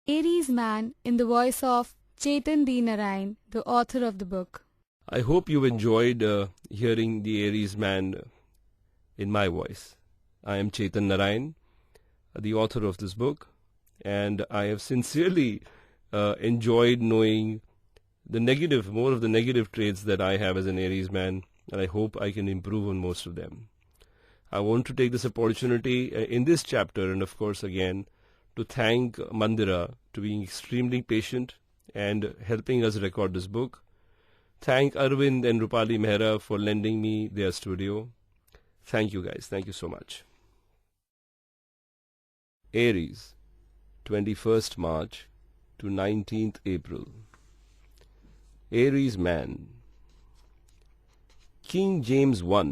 Aries Man in the voice of Chetan D Narain, the author of the book. I hope you enjoyed hearing the Aries Man in my voice. I am Chetan Narain, the author of this book, and I have sincerely enjoyed knowing more of the negative traits that I have as an Aries man, and I hope I can improve on most of them. I want to take this opportunity in this chapter, and of course again, to thank Mandira to being extremely patient and helping us record this book. Thank Arvind and Rupali Mehra for lending me their studio. Thank you guys. Thank you so much. Aries, 21st March to 19th April. Aries Man. King James I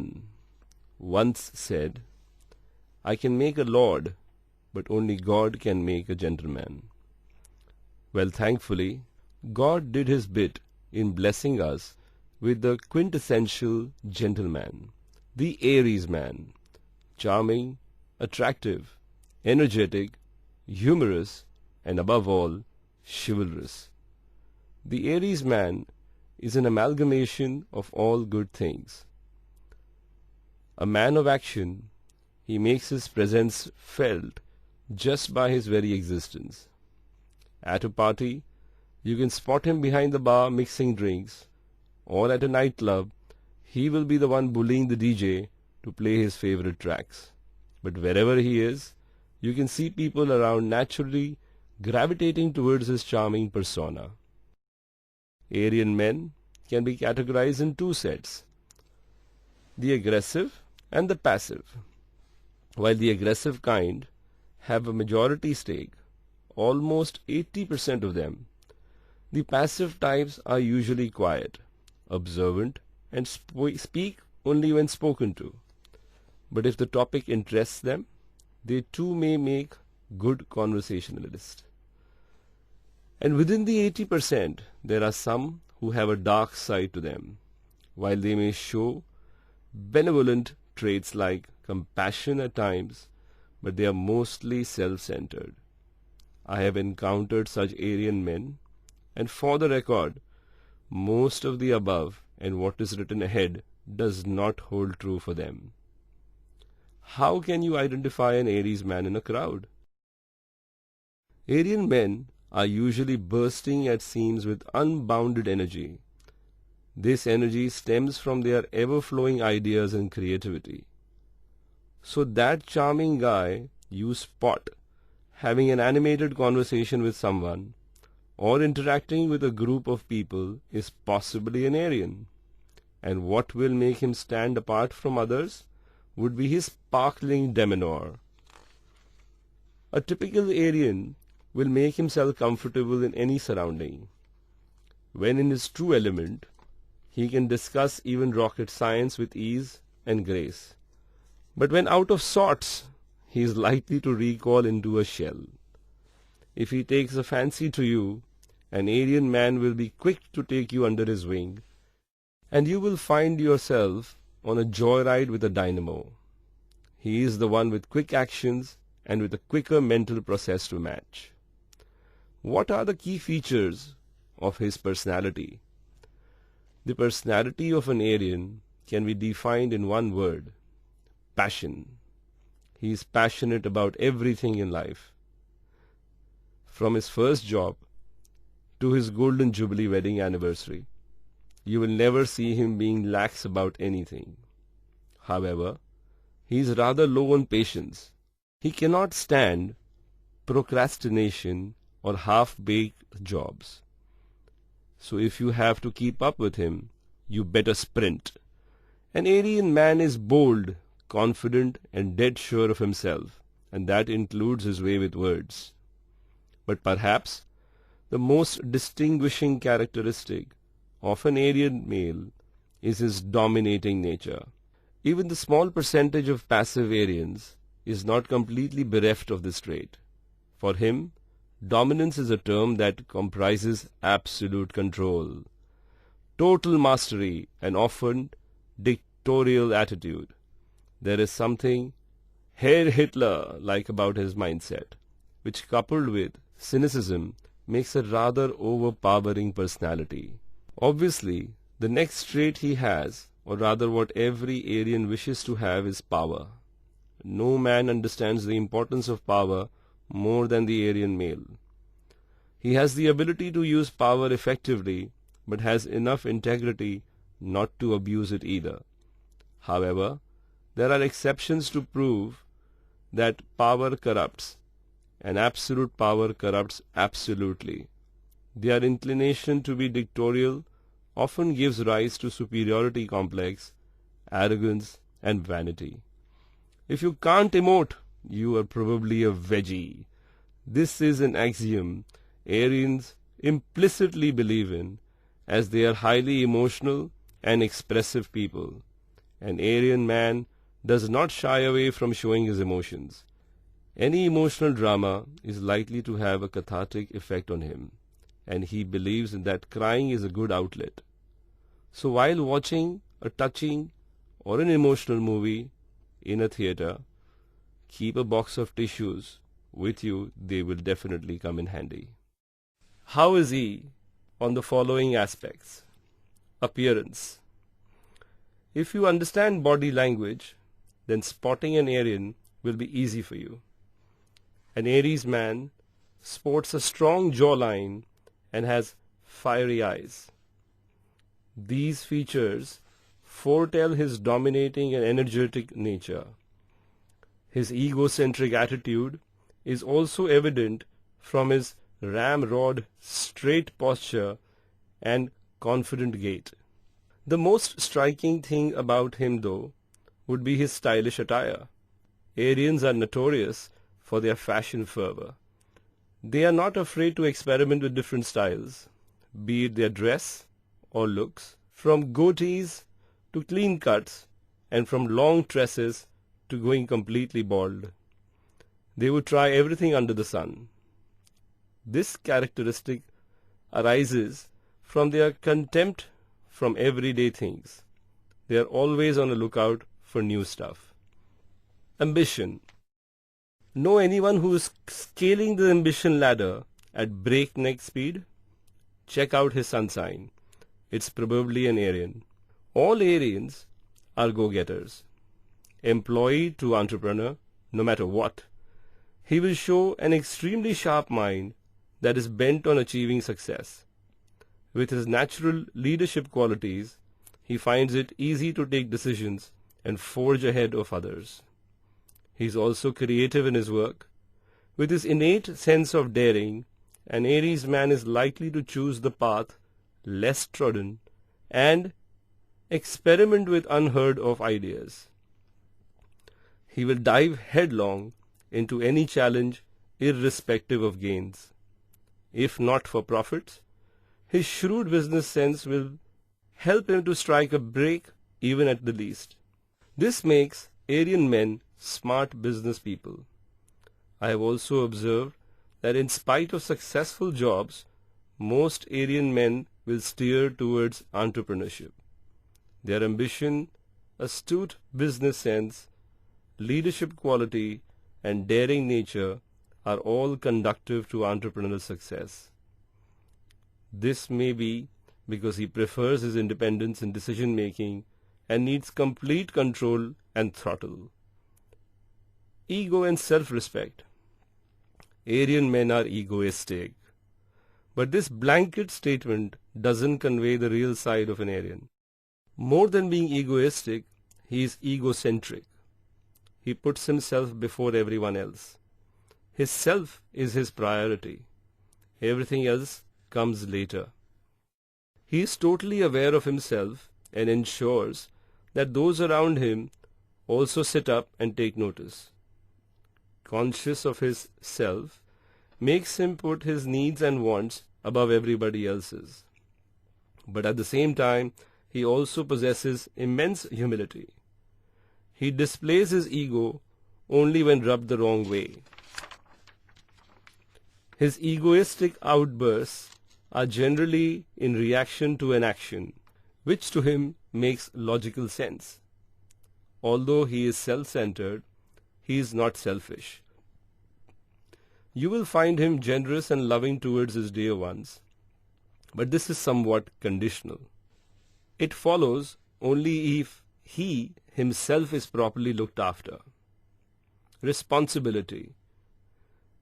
once said, "I can make a lord, but only God can make a gentleman." Well, thankfully, God did his bit in blessing us with the quintessential gentleman, the Aries man, charming, attractive, energetic, humorous, and above all, chivalrous. The Aries man is an amalgamation of all good things. A man of action, he makes his presence felt just by his very existence. At a party, you can spot him behind the bar mixing drinks, or at a nightclub, he will be the one bullying the DJ to play his favorite tracks. But wherever he is, you can see people around naturally gravitating towards his charming persona. Arian men can be categorized in two sets, the aggressive and the passive. While the aggressive kind have a majority stake, almost 80% of them, the passive types are usually quiet, observant, and speak only when spoken to. But if the topic interests them, they too may make good conversationalists. And within the 80%, there are some who have a dark side to them. While they may show benevolent traits like compassion at times, but they are mostly self-centered. I have encountered such Arian men, and for the record, most of the above and what is written ahead does not hold true for them. How can you identify an Aries man in a crowd? Arian men are usually bursting at seams with unbounded energy. This energy stems from their ever-flowing ideas and creativity. So that charming guy you spot having an animated conversation with someone or interacting with a group of people is possibly an Arian. And what will make him stand apart from others would be his sparkling demeanor. A typical Arian will make himself comfortable in any surrounding. When in his true element, he can discuss even rocket science with ease and grace. But when out of sorts, he is likely to recoil into a shell. If he takes a fancy to you, an Arian man will be quick to take you under his wing, and you will find yourself on a joyride with a dynamo. He is the one with quick actions and with a quicker mental process to match. What are the key features of his personality? The personality of an Arian can be defined in one word: passion. He is passionate about everything in life. From his first job to his golden jubilee wedding anniversary, you will never see him being lax about anything. However, he is rather low on patience. He cannot stand procrastination or half-baked jobs. So if you have to keep up with him, you better sprint. An Arian man is bold, confident, and dead sure of himself, and that includes his way with words. But perhaps the most distinguishing characteristic of an Arian male is his dominating nature. Even the small percentage of passive Arians is not completely bereft of this trait. For him, dominance is a term that comprises absolute control, total mastery, and often dictatorial attitude. There is something Herr Hitler-like about his mindset, which coupled with cynicism makes a rather overpowering personality. Obviously, the next trait he has, or rather what every Arian wishes to have, is power. No man understands the importance of power more than the Arian male. He has the ability to use power effectively, but has enough integrity not to abuse it either. However, there are exceptions to prove that power corrupts, and absolute power corrupts absolutely. Their inclination to be dictatorial often gives rise to superiority complex, arrogance, and vanity. If you can't emote, you are probably a veggie. This is an axiom Arians implicitly believe in, as they are highly emotional and expressive people. An Arian man does not shy away from showing his emotions. Any emotional drama is likely to have a cathartic effect on him, and he believes that crying is a good outlet. So while watching a touching or an emotional movie in a theater, keep a box of tissues with you. They will definitely come in handy. How is he on the following aspects? Appearance. If you understand body language, then spotting an Arian will be easy for you. An Aries man sports a strong jawline and has fiery eyes. These features foretell his dominating and energetic nature. His egocentric attitude is also evident from his ramrod straight posture and confident gait. The most striking thing about him, though, would be his stylish attire. Arians are notorious for their fashion fervor. They are not afraid to experiment with different styles, be it their dress or looks, from goatees to clean cuts, and from long tresses to going completely bald. They would try everything under the sun. This characteristic arises from their contempt from everyday things. They are always on the lookout for new stuff. Ambition. Know anyone who is scaling the ambition ladder at breakneck speed? Check out his sun sign. It's probably an Arian. All Arians are go-getters. Employee to entrepreneur, no matter what. He will show an extremely sharp mind that is bent on achieving success. With his natural leadership qualities, he finds it easy to take decisions and forge ahead of others. He is also creative in his work. With his innate sense of daring, an Aries man is likely to choose the path less trodden and experiment with unheard of ideas. He will dive headlong into any challenge irrespective of gains. If not for profits, his shrewd business sense will help him to strike a break even at the least. This makes Arian men smart business people. I have also observed that in spite of successful jobs, most Arian men will steer towards entrepreneurship. Their ambition, astute business sense, leadership quality, and daring nature are all conducive to entrepreneurial success. This may be because he prefers his independence in decision-making and needs complete control and throttle. Ego and self-respect. Arian men are egoistic. But this blanket statement doesn't convey the real side of an Arian. More than being egoistic, he is egocentric. He puts himself before everyone else. His self is his priority. Everything else comes later. He is totally aware of himself and ensures that those around him also sit up and take notice. Conscious of his self makes him put his needs and wants above everybody else's. But at the same time, he also possesses immense humility. He displays his ego only when rubbed the wrong way. His egoistic outbursts are generally in reaction to an action, which to him makes logical sense. Although he is self-centered, he is not selfish. You will find him generous and loving towards his dear ones, but this is somewhat conditional. It follows only if he himself is properly looked after. Responsibility.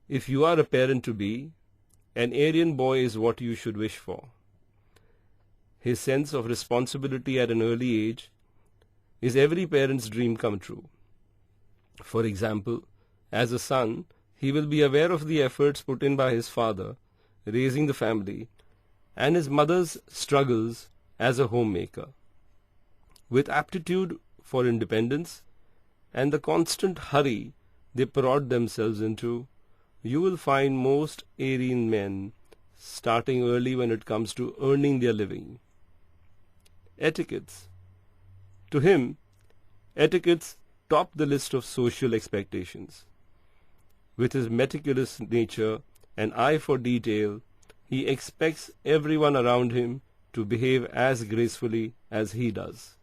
If you are a parent-to-be, an Aryan boy is what you should wish for. His sense of responsibility at an early age is every parent's dream come true. For example, as a son, he will be aware of the efforts put in by his father, raising the family, and his mother's struggles as a homemaker. With aptitude for independence and the constant hurry they prod themselves into, you will find most Aryan men starting early when it comes to earning their living. Etiquettes. To him, etiquettes top the list of social expectations. With his meticulous nature and eye for detail, he expects everyone around him to behave as gracefully as he does.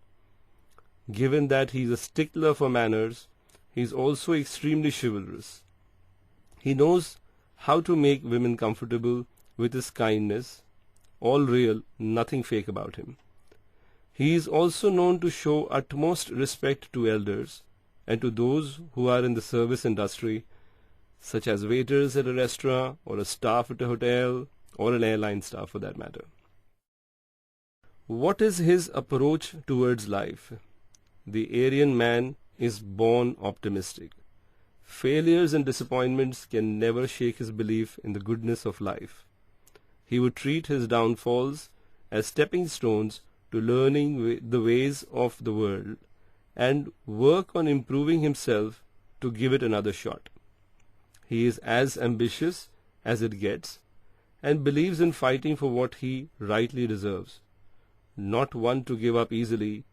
Given that he is a stickler for manners, he is also extremely chivalrous. He knows how to make women comfortable with his kindness, all real, nothing fake about him. He is also known to show utmost respect to elders and to those who are in the service industry, such as waiters at a restaurant or a staff at a hotel or an airline staff for that matter. What is his approach towards life? The Aryan man is born optimistic. Failures and disappointments can never shake his belief in the goodness of life. He would treat his downfalls as stepping stones to learning the ways of the world and work on improving himself to give it another shot. He is as ambitious as it gets and believes in fighting for what he rightly deserves. Not one to give up easily,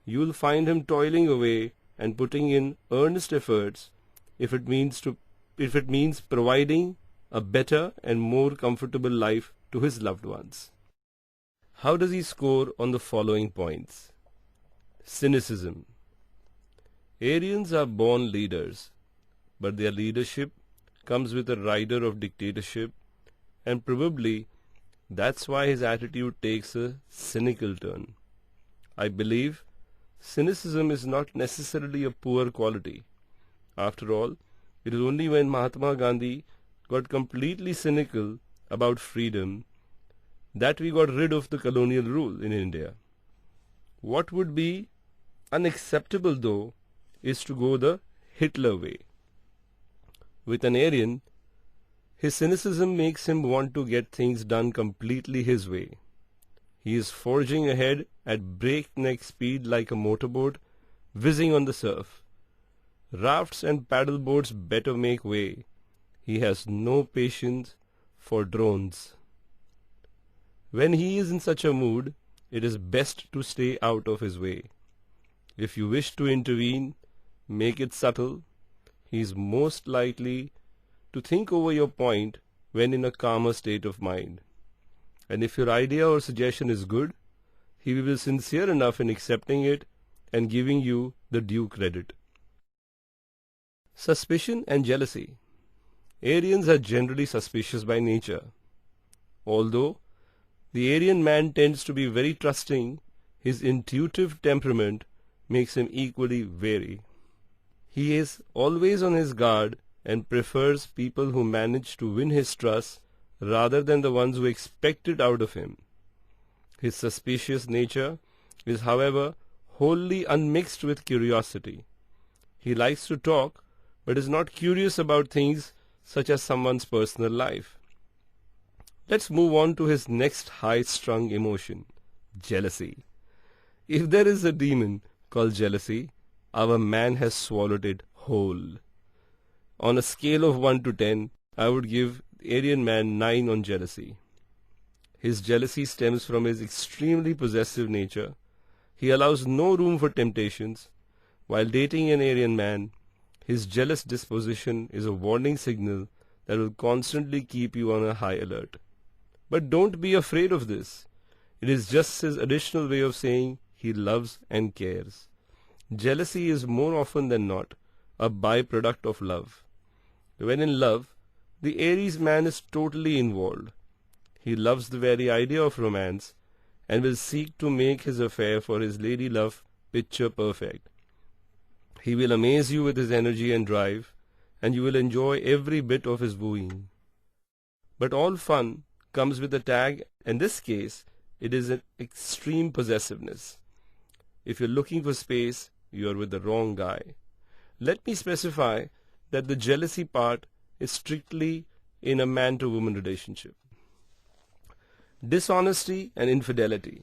you will find him toiling away and putting in earnest efforts if it means providing a better and more comfortable life to his loved ones. How does he score on the following points? Cynicism. Aryans are born leaders, but their leadership comes with a rider of dictatorship, and probably that's why his attitude takes a cynical turn. I believe cynicism is not necessarily a poor quality. After all, it is only when Mahatma Gandhi got completely cynical about freedom that we got rid of the colonial rule in India. What would be unacceptable, though, is to go the Hitler way. With an Aryan, his cynicism makes him want to get things done completely his way. He is forging ahead at breakneck speed like a motorboat whizzing on the surf. Rafts and paddleboats better make way. He has no patience for drones. When he is in such a mood, it is best to stay out of his way. If you wish to intervene, make it subtle. He is most likely to think over your point when in a calmer state of mind. And if your idea or suggestion is good, he will be sincere enough in accepting it and giving you the due credit. Suspicion and jealousy. Aryans are generally suspicious by nature. Although the Aryan man tends to be very trusting, his intuitive temperament makes him equally wary. He is always on his guard and prefers people who manage to win his trust rather than the ones who expect it out of him. His suspicious nature is, however, wholly unmixed with curiosity. He likes to talk, but is not curious about things such as someone's personal life. Let's move on to his next high-strung emotion, jealousy. If there is a demon called jealousy, our man has swallowed it whole. On a scale of 1 to 10, I would give the Aryan man 9 on jealousy. His jealousy stems from his extremely possessive nature. He allows no room for temptations. While dating an Aryan man, his jealous disposition is a warning signal that will constantly keep you on a high alert. But don't be afraid of this. It is just his additional way of saying he loves and cares. Jealousy is more often than not a byproduct of love. When in love, The Aries man is totally involved. He loves the very idea of romance and will seek to make his affair for his lady love picture perfect. He will amaze you with his energy and drive, and you will enjoy every bit of his wooing. But all fun comes with a tag. In this case, it is an extreme possessiveness. If you're looking for space, you are with the wrong guy. Let me specify that the jealousy part is strictly in a man-to-woman relationship. Dishonesty and infidelity.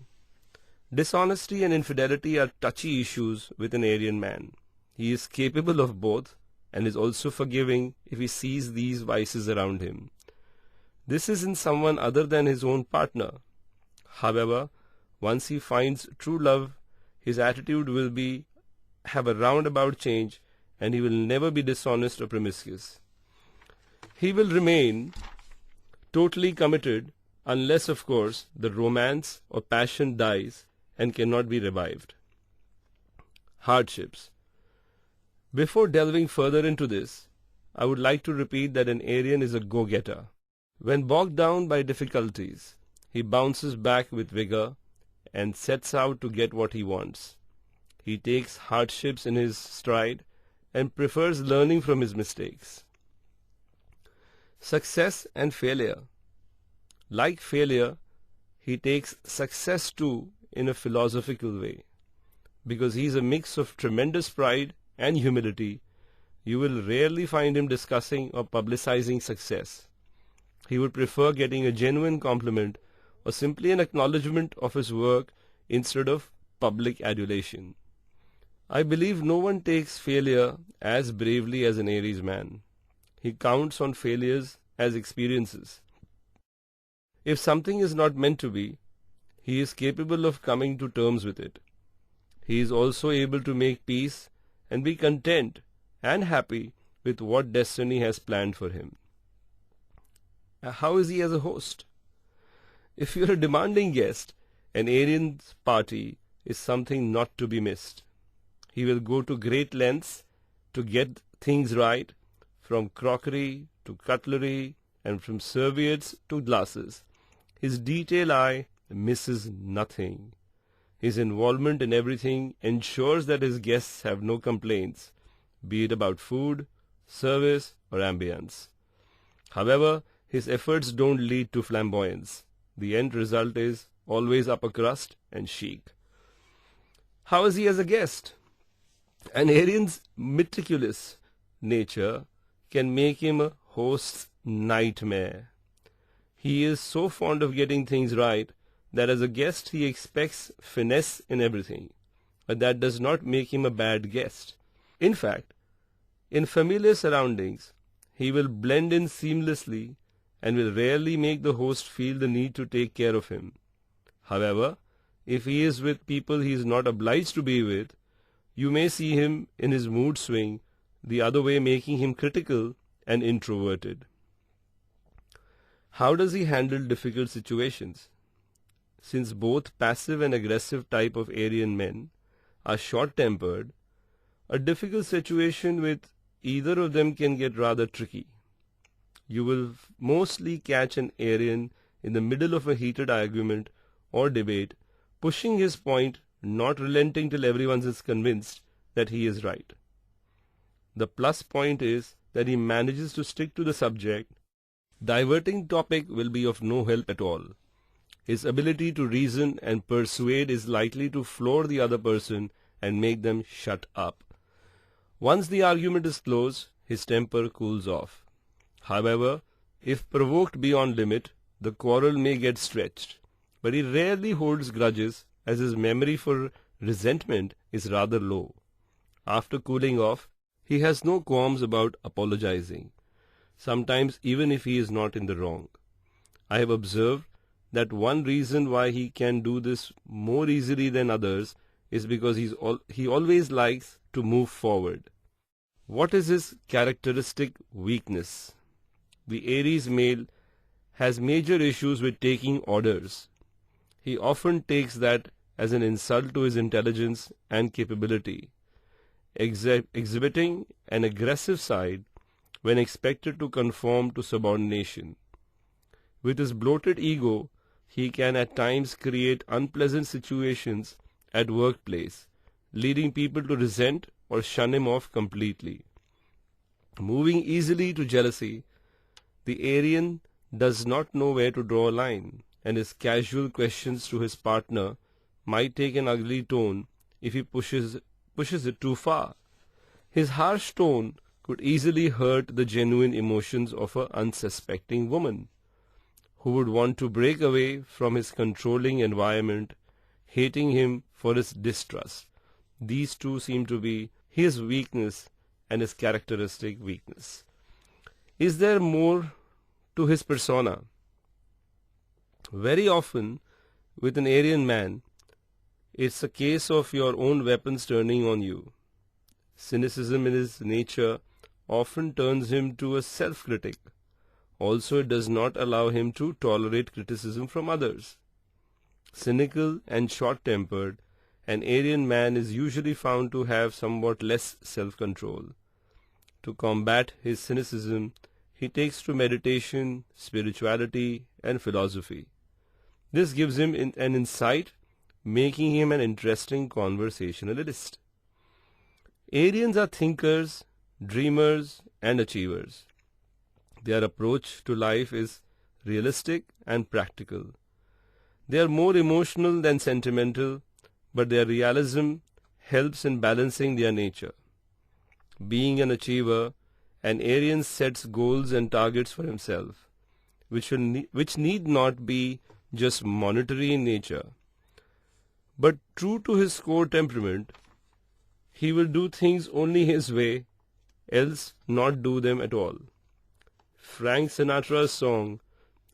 Dishonesty and infidelity are touchy issues with an Arian man. He is capable of both and is also forgiving if he sees these vices around him. This is in someone other than his own partner. However, once he finds true love, his attitude will have a roundabout change, and he will never be dishonest or promiscuous. He will remain totally committed unless, of course, the romance or passion dies and cannot be revived. Hardships. Before delving further into this, I would like to repeat that an Arian is a go-getter. When bogged down by difficulties, he bounces back with vigor and sets out to get what he wants. He takes hardships in his stride and prefers learning from his mistakes. Success and failure. Like failure, he takes success too in a philosophical way. Because he is a mix of tremendous pride and humility, you will rarely find him discussing or publicizing success. He would prefer getting a genuine compliment or simply an acknowledgement of his work instead of public adulation. I believe no one takes failure as bravely as an Aries man. He counts on failures as experiences. If something is not meant to be, he is capable of coming to terms with it. He is also able to make peace and be content and happy with what destiny has planned for him. How is he as a host? If you are a demanding guest, an Arian's party is something not to be missed. He will go to great lengths to get things right, from crockery to cutlery and from serviettes to glasses. His detail eye misses nothing. His involvement in everything ensures that his guests have no complaints, be it about food, service, or ambience. However, his efforts don't lead to flamboyance. The end result is always upper crust and chic. How is he as a guest? An Arian's meticulous nature can make him a host's nightmare. He is so fond of getting things right that as a guest he expects finesse in everything, but that does not make him a bad guest. In fact, in familiar surroundings, he will blend in seamlessly and will rarely make the host feel the need to take care of him. However, if he is with people he is not obliged to be with, you may see him in his mood swing the other way, making him critical and introverted. How does he handle difficult situations? Since both passive and aggressive type of Arian men are short-tempered, a difficult situation with either of them can get rather tricky. You will mostly catch an Arian in the middle of a heated argument or debate, pushing his point, not relenting till everyone is convinced that he is right. The plus point is that he manages to stick to the subject. Diverting topic will be of no help at all. His ability to reason and persuade is likely to floor the other person and make them shut up. Once the argument is closed, his temper cools off. However, if provoked beyond limit, the quarrel may get stretched, but he rarely holds grudges as his memory for resentment is rather low. After cooling off, he has no qualms about apologizing, sometimes even if he is not in the wrong. I have observed that one reason why he can do this more easily than others is because he always likes to move forward. What is his characteristic weakness? The Aries male has major issues with taking orders. He often takes that as an insult to his intelligence and capability. Exhibiting an aggressive side, when expected to conform to subordination. With his bloated ego, he can at times create unpleasant situations at workplace, leading people to resent or shun him off completely. Moving easily to jealousy, the Arian does not know where to draw a line, and his casual questions to his partner might take an ugly tone if he pushes it too far. His harsh tone could easily hurt the genuine emotions of an unsuspecting woman, who would want to break away from his controlling environment, hating him for his distrust. These two seem to be his weakness and his characteristic weakness. Is there more to his persona? Very often, with an Arian man, it's a case of your own weapons turning on you. Cynicism in his nature often turns him to a self-critic. Also, it does not allow him to tolerate criticism from others. Cynical and short-tempered, an Arian man is usually found to have somewhat less self-control. To combat his cynicism, he takes to meditation, spirituality, and philosophy. This gives him an insight, making him an interesting conversationalist. Arians are thinkers, dreamers, and achievers. Their approach to life is realistic and practical. They are more emotional than sentimental, but their realism helps in balancing their nature. Being an achiever, an Arian sets goals and targets for himself, which need not be just monetary in nature. But true to his core temperament, he will do things only his way, else not do them at all. Frank Sinatra's song,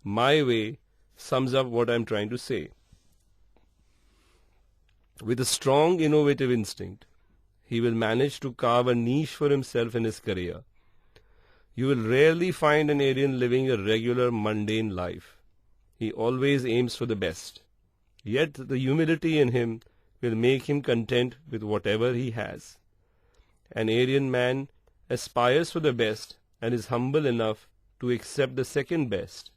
My Way, sums up what I'm trying to say. With a strong innovative instinct, he will manage to carve a niche for himself in his career. You will rarely find an Arian living a regular mundane life. He always aims for the best. Yet the humility in him will make him content with whatever he has. An Arian man aspires for the best and is humble enough to accept the second best,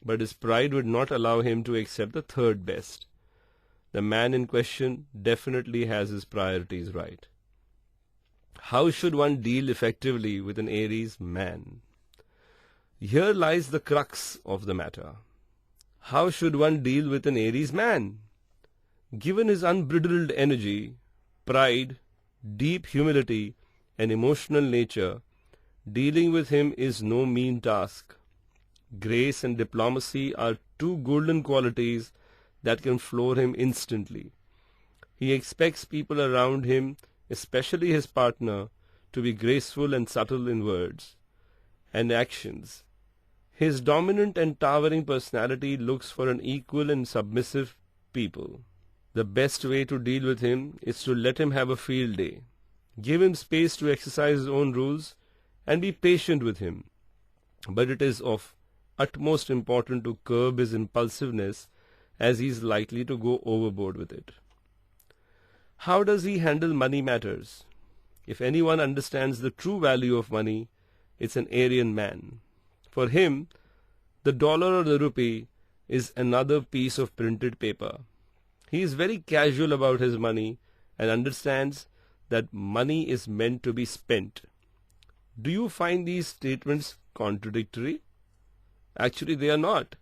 but his pride would not allow him to accept the third best. The man in question definitely has his priorities right. How should one deal effectively with an Aries man? Here lies the crux of the matter. How should one deal with an Aries man? Given his unbridled energy, pride, deep humility, and emotional nature, dealing with him is no mean task. Grace and diplomacy are two golden qualities that can floor him instantly. He expects people around him, especially his partner, to be graceful and subtle in words and actions. His dominant and towering personality looks for an equal and submissive people. The best way to deal with him is to let him have a field day. Give him space to exercise his own rules and be patient with him. But it is of utmost importance to curb his impulsiveness, as he is likely to go overboard with it. How does he handle money matters? If anyone understands the true value of money, it's an Arian man. For him, the dollar or the rupee is another piece of printed paper. He is very casual about his money and understands that money is meant to be spent. Do you find these statements contradictory? Actually, they are not.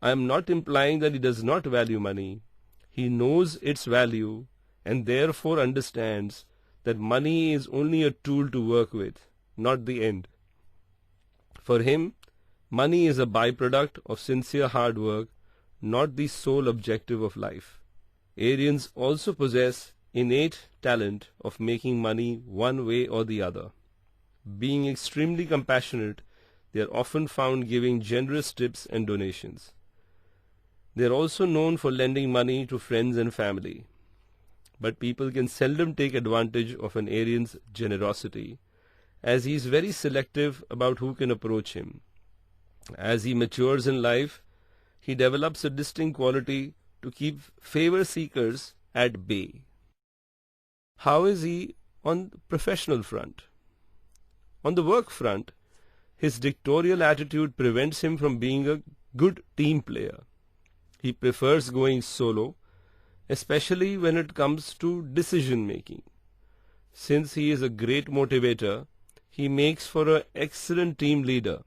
I am not implying that he does not value money. He knows its value and therefore understands that money is only a tool to work with, not the end. For him, money is a byproduct of sincere hard work, not the sole objective of life. Arians also possess innate talent of making money one way or the other. Being extremely compassionate, they are often found giving generous tips and donations. They are also known for lending money to friends and family. But people can seldom take advantage of an Arian's generosity, as he is very selective about who can approach him. As he matures in life, he develops a distinct quality to keep favor seekers at bay. How is he on the professional front? On the work front, his dictatorial attitude prevents him from being a good team player. He prefers going solo, especially when it comes to decision making. Since he is a great motivator, he makes for an excellent team leader.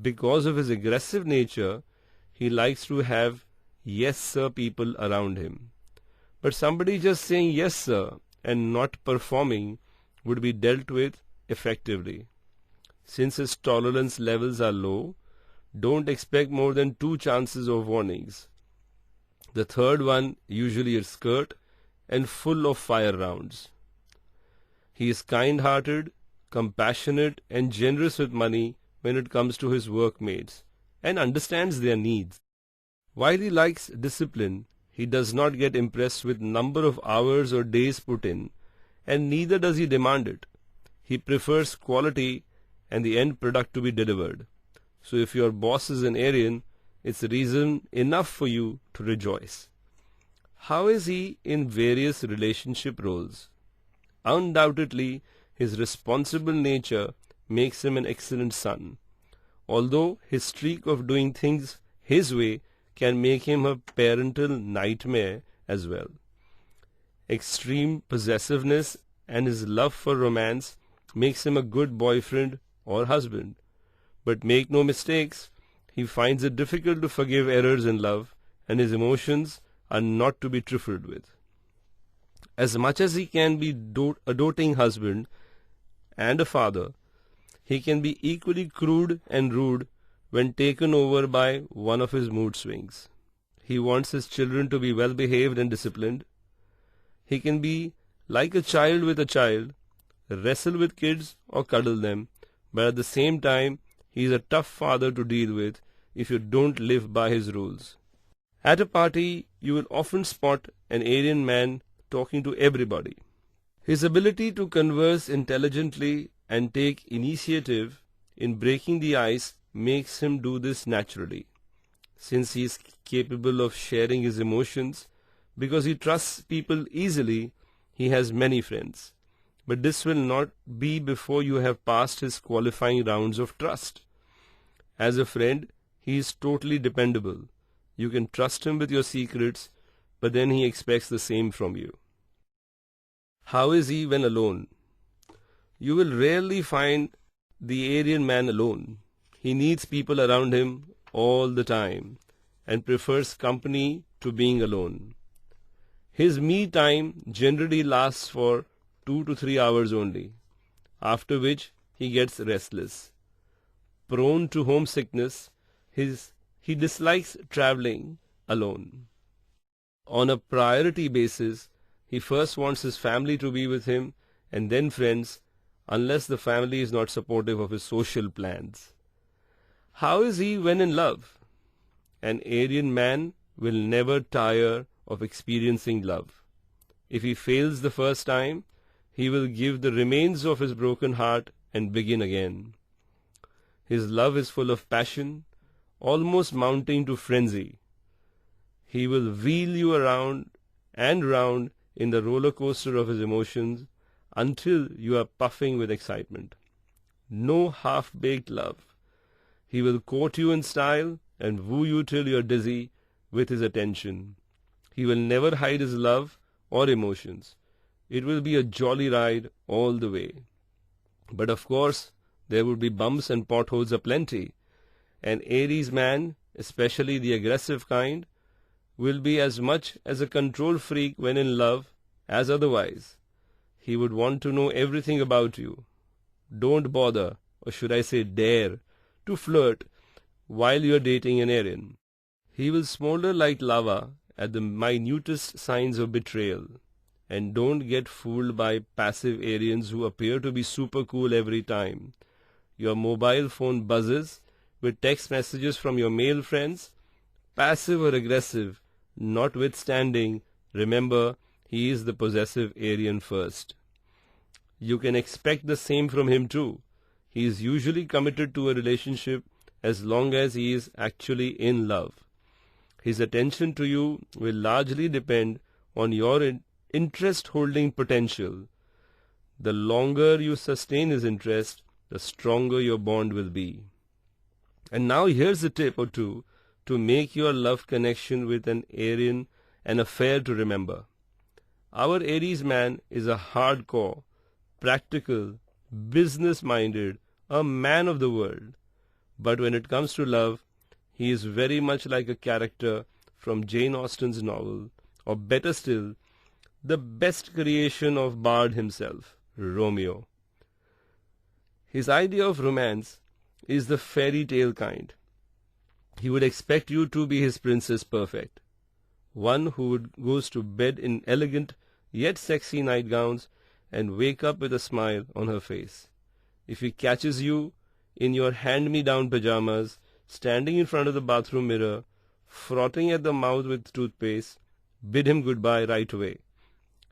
Because of his aggressive nature, he likes to have yes sir people around him. But somebody just saying yes sir and not performing would be dealt with effectively. Since his tolerance levels are low, don't expect more than 2 chances of warnings. The third one usually is curt and full of fire rounds. He is kind-hearted, compassionate and generous with money when it comes to his workmates and understands their needs. While he likes discipline, he does not get impressed with number of hours or days put in, and neither does he demand it. He prefers quality and the end product to be delivered. So if your boss is an Arian, it's reason enough for you to rejoice. How is he in various relationship roles? Undoubtedly, his responsible nature makes him an excellent son, although his streak of doing things his way can make him a parental nightmare as well. Extreme possessiveness and his love for romance makes him a good boyfriend or husband. But make no mistakes, he finds it difficult to forgive errors in love, and his emotions are not to be trifled with. As much as he can be a doting husband and a father, he can be equally crude and rude when taken over by one of his mood swings. He wants his children to be well behaved and disciplined. He can be like a child with a child, wrestle with kids or cuddle them, but at the same time, he is a tough father to deal with if you don't live by his rules. At a party, you will often spot an Arian man talking to everybody. His ability to converse intelligently and take initiative in breaking the ice makes him do this naturally. Since he is capable of sharing his emotions, because he trusts people easily, he has many friends. But this will not be before you have passed his qualifying rounds of trust. As a friend, he is totally dependable. You can trust him with your secrets, but then he expects the same from you. How is he when alone? You will rarely find the Arian man alone. He needs people around him all the time and prefers company to being alone. His me time generally lasts for 2 to 3 hours only, after which he gets restless. Prone to homesickness, he dislikes traveling alone. On a priority basis, he first wants his family to be with him and then friends, unless the family is not supportive of his social plans. How is he when in love? An Arian man will never tire of experiencing love. If he fails the first time, he will give the remains of his broken heart and begin again. His love is full of passion, almost mounting to frenzy. He will wheel you around and round in the roller coaster of his emotions until you are puffing with excitement. No half-baked love. He will court you in style and woo you till you are dizzy with his attention. He will never hide his love or emotions. It will be a jolly ride all the way. But of course, there would be bumps and potholes aplenty. An Aries man, especially the aggressive kind, will be as much as a control freak when in love as otherwise. He would want to know everything about you. Don't bother, or should I say dare, to flirt while you are dating an Arian. He will smolder like lava at the minutest signs of betrayal. And don't get fooled by passive Arians who appear to be super cool every time. Your mobile phone buzzes with text messages from your male friends, passive or aggressive, notwithstanding, remember, he is the possessive Arian first. You can expect the same from him too. He is usually committed to a relationship as long as he is actually in love. His attention to you will largely depend on your interest-holding potential. The longer you sustain his interest, the stronger your bond will be. And now here's a tip or two to make your love connection with an Arian an affair to remember. Our Aries man is a hardcore, practical, business-minded, a man of the world. But when it comes to love, he is very much like a character from Jane Austen's novel, or better still, the best creation of Bard himself, Romeo. His idea of romance is the fairy tale kind. He would expect you to be his princess perfect, one who goes to bed in elegant yet sexy nightgowns and wake up with a smile on her face. If he catches you in your hand-me-down pajamas, standing in front of the bathroom mirror, frothing at the mouth with toothpaste, bid him goodbye right away.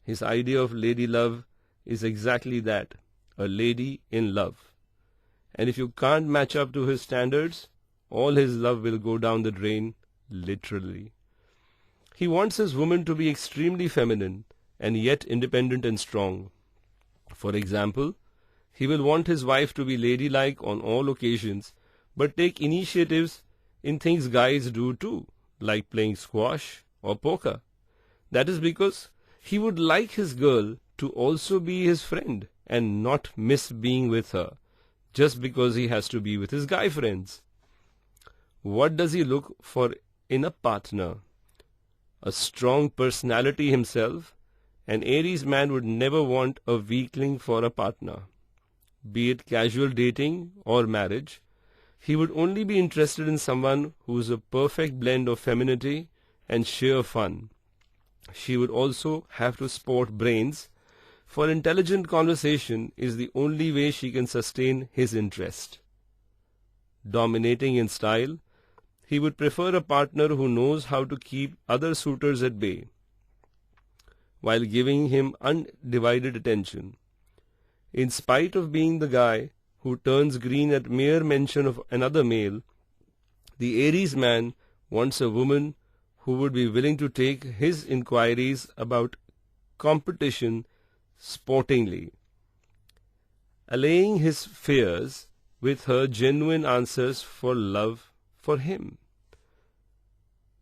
His idea of lady love is exactly that, a lady in love. And if you can't match up to his standards, all his love will go down the drain, literally. He wants his woman to be extremely feminine and yet independent and strong. For example, he will want his wife to be ladylike on all occasions, but take initiatives in things guys do too, like playing squash or poker. That is because he would like his girl to also be his friend and not miss being with her, just because he has to be with his guy friends. What does he look for in a partner? A strong personality himself. An Aries man would never want a weakling for a partner. Be it casual dating or marriage, he would only be interested in someone who is a perfect blend of femininity and sheer fun. She would also have to sport brains, for intelligent conversation is the only way she can sustain his interest. Dominating in style, he would prefer a partner who knows how to keep other suitors at bay, while giving him undivided attention. In spite of being the guy who turns green at mere mention of another male, the Aries man wants a woman who would be willing to take his inquiries about competition sportingly, allaying his fears with her genuine answers for love for him.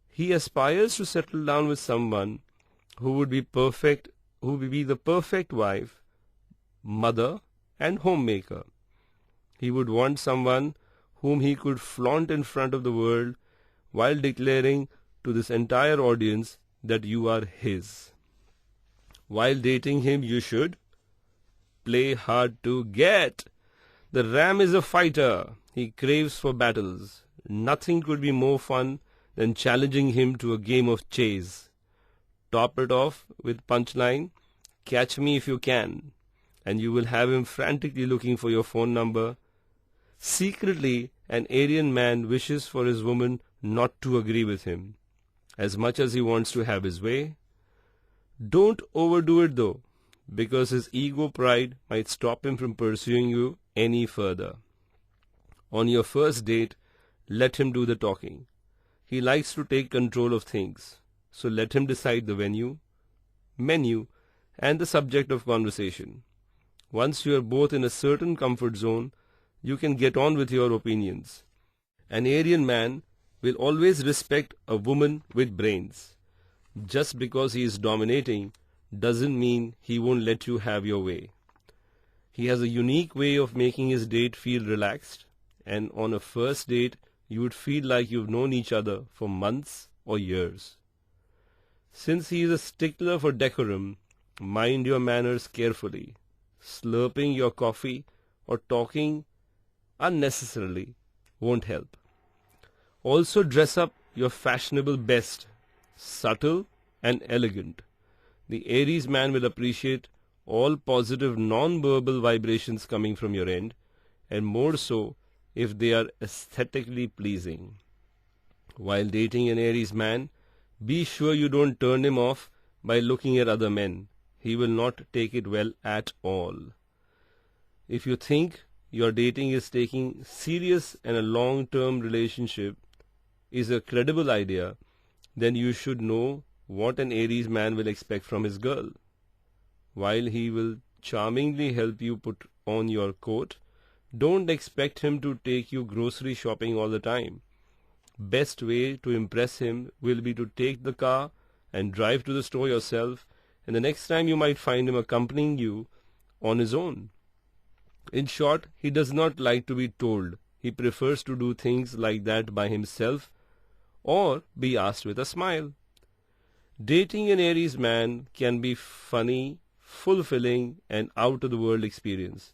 He aspires to settle down with someone who would be the perfect wife, mother, and homemaker. He would want someone whom he could flaunt in front of the world while declaring to this entire audience that you are his. While dating him, you should play hard to get. The ram is a fighter. He craves for battles. Nothing could be more fun than challenging him to a game of chase. Top it off with punchline, "Catch me if you can," and you will have him frantically looking for your phone number. Secretly, an Arian man wishes for his woman not to agree with him, as much as he wants to have his way. Don't overdo it though, because his ego pride might stop him from pursuing you any further. On your first date, let him do the talking. He likes to take control of things, so let him decide the venue, menu, and the subject of conversation. Once you are both in a certain comfort zone, you can get on with your opinions. An Arian man will always respect a woman with brains. Just because he is dominating doesn't mean he won't let you have your way. He has a unique way of making his date feel relaxed, and on a first date, you would feel like you've known each other for months or years. Since he is a stickler for decorum, mind your manners carefully. Slurping your coffee or talking unnecessarily won't help. Also dress up your fashionable best, subtle and elegant. The Aries man will appreciate all positive non-verbal vibrations coming from your end, and more so if they are aesthetically pleasing. While dating an Aries man, be sure you don't turn him off by looking at other men. He will not take it well at all. If you think your dating is taking serious and a long-term relationship is a credible idea, then you should know what an Aries man will expect from his girl. While he will charmingly help you put on your coat, Don't expect him to take you grocery shopping all the time. Best way to impress him will be to take the car and drive to the store yourself, and the next time you might find him accompanying you on his own. In short, he does not like to be told. He prefers to do things like that by himself or be asked with a smile. Dating an Aries man can be funny, fulfilling, and out-of-the-world experience.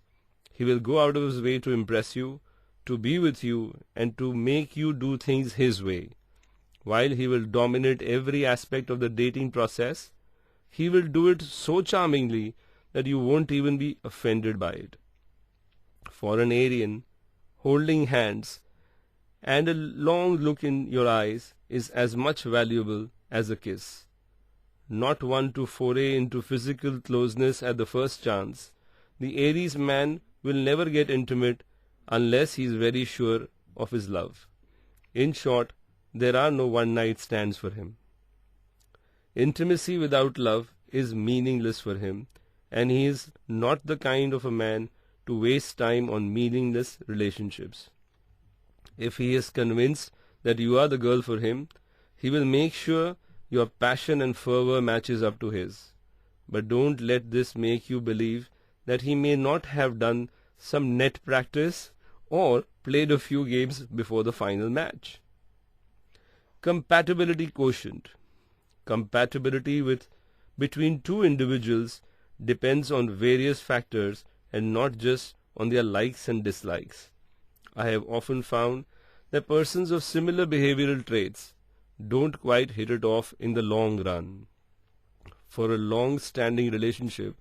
He will go out of his way to impress you, to be with you, and to make you do things his way. While he will dominate every aspect of the dating process, he will do it so charmingly that you won't even be offended by it. For an Arian, holding hands and a long look in your eyes is as much valuable as a kiss. Not one to foray into physical closeness at the first chance, the Aries man will never get intimate unless he is very sure of his love. In short, there are no one-night stands for him. Intimacy without love is meaningless for him, and he is not the kind of a man to waste time on meaningless relationships. If he is convinced that you are the girl for him, he will make sure your passion and fervor matches up to his. But don't let this make you believe that he may not have done some net practice or played a few games before the final match. Compatibility quotient. Compatibility between two individuals depends on various factors and not just on their likes and dislikes. I have often found that persons of similar behavioral traits don't quite hit it off in the long run. For a long-standing relationship,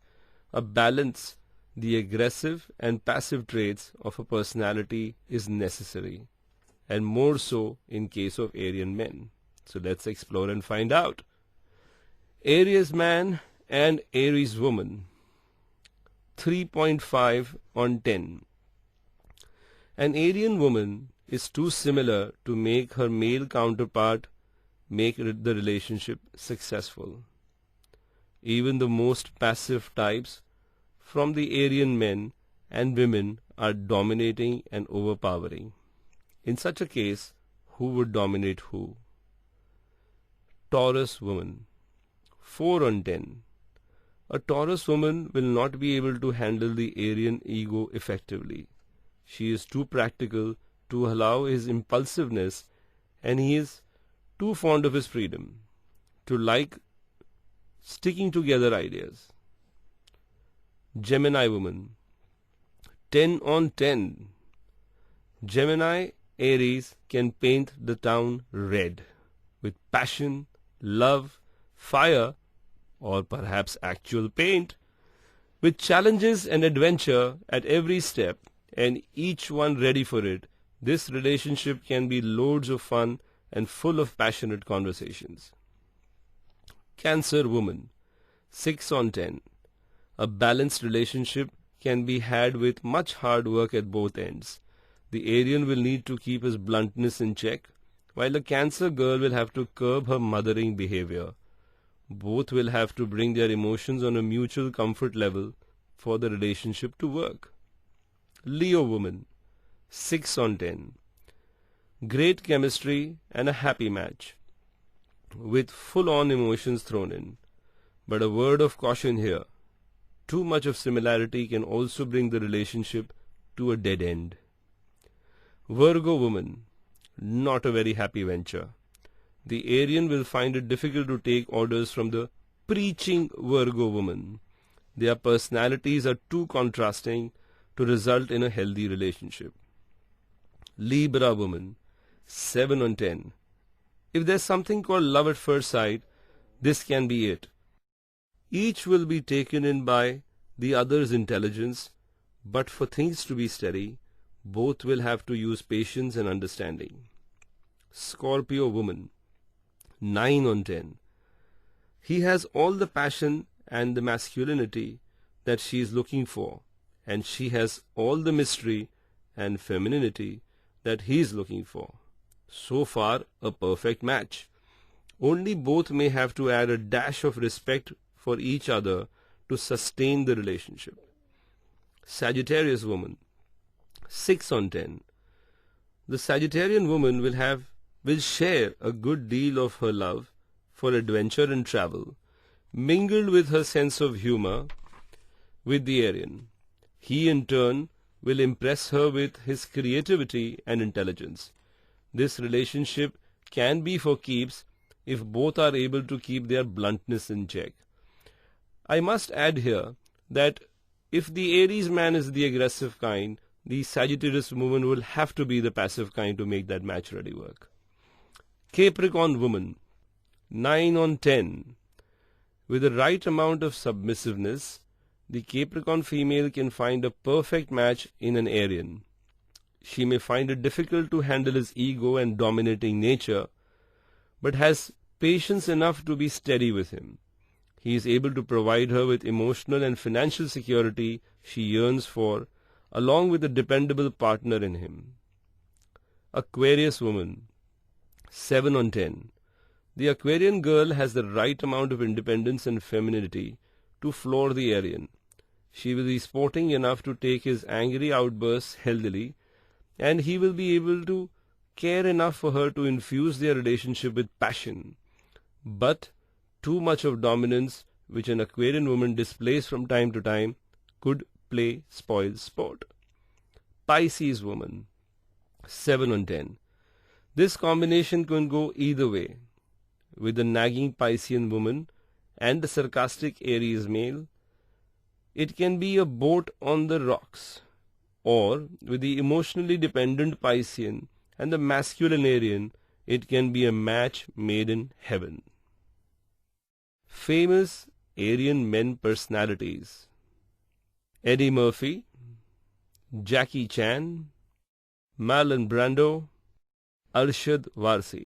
a balance the aggressive and passive traits of a personality is necessary, and more so in case of Arian men. So let's explore and find out. Aries man and Aries woman. 3.5 on 10. An Arian woman is too similar to make her male counterpart make the relationship successful. Even the most passive types from the Arian men and women are dominating and overpowering. In such a case, who would dominate who? Taurus woman. 4 on 10. A Taurus woman will not be able to handle the Arian ego effectively. She is too practical to allow his impulsiveness, and he is too fond of his freedom to like sticking together ideas. Gemini woman. 10 on 10. Gemini Aries can paint the town red with passion, love, fire, or perhaps actual paint, with challenges and adventure at every step, and each one ready for it. This relationship can be loads of fun and full of passionate conversations. Cancer woman. 6 on 10. A balanced relationship can be had with much hard work at both ends. The Arian will need to keep his bluntness in check, while the Cancer girl will have to curb her mothering behavior. Both will have to bring their emotions on a mutual comfort level for the relationship to work. Leo woman. 6 on 10. Great chemistry and a happy match, with full-on emotions thrown in. But a word of caution here. Too much of similarity can also bring the relationship to a dead end. Virgo woman. Not a very happy venture. The Arian will find it difficult to take orders from the preaching Virgo woman. Their personalities are too contrasting to result in a healthy relationship. Libra woman. 7 on 10. If there's something called love at first sight, this can be it. Each will be taken in by the other's intelligence, but for things to be steady, both will have to use patience and understanding. Scorpio woman. 9 on 10. He has all the passion and the masculinity that she is looking for, and she has all the mystery and femininity that he is looking for. So far, a perfect match. Only both may have to add a dash of respect for each other to sustain the relationship. Sagittarius woman. 6 on 10. The Sagittarian woman will share a good deal of her love for adventure and travel, mingled with her sense of humor with the Arian. He in turn will impress her with his creativity and intelligence. This relationship can be for keeps if both are able to keep their bluntness in check. I must add here that if the Aries man is the aggressive kind, the Sagittarius woman will have to be the passive kind to make that match really work. Capricorn woman, 9 on 10. With the right amount of submissiveness, the Capricorn female can find a perfect match in an Arian. She may find it difficult to handle his ego and dominating nature, but has patience enough to be steady with him. He is able to provide her with emotional and financial security she yearns for, along with a dependable partner in him. Aquarius woman, 7 on 10. The Aquarian girl has the right amount of independence and femininity to floor the Arian. She will be sporting enough to take his angry outbursts healthily, and he will be able to care enough for her to infuse their relationship with passion. But too much of dominance, which an Aquarian woman displays from time to time, could spoil sport. Pisces woman, 7 on 10. This combination can go either way. With the nagging Piscean woman and the sarcastic Aries male, it can be a boat on the rocks, or with the emotionally dependent Piscean and the masculine Arian, it can be a match made in heaven. Famous Arian men personalities: Eddie Murphy, Jackie Chan, Marlon Brando, Arshad Varsi.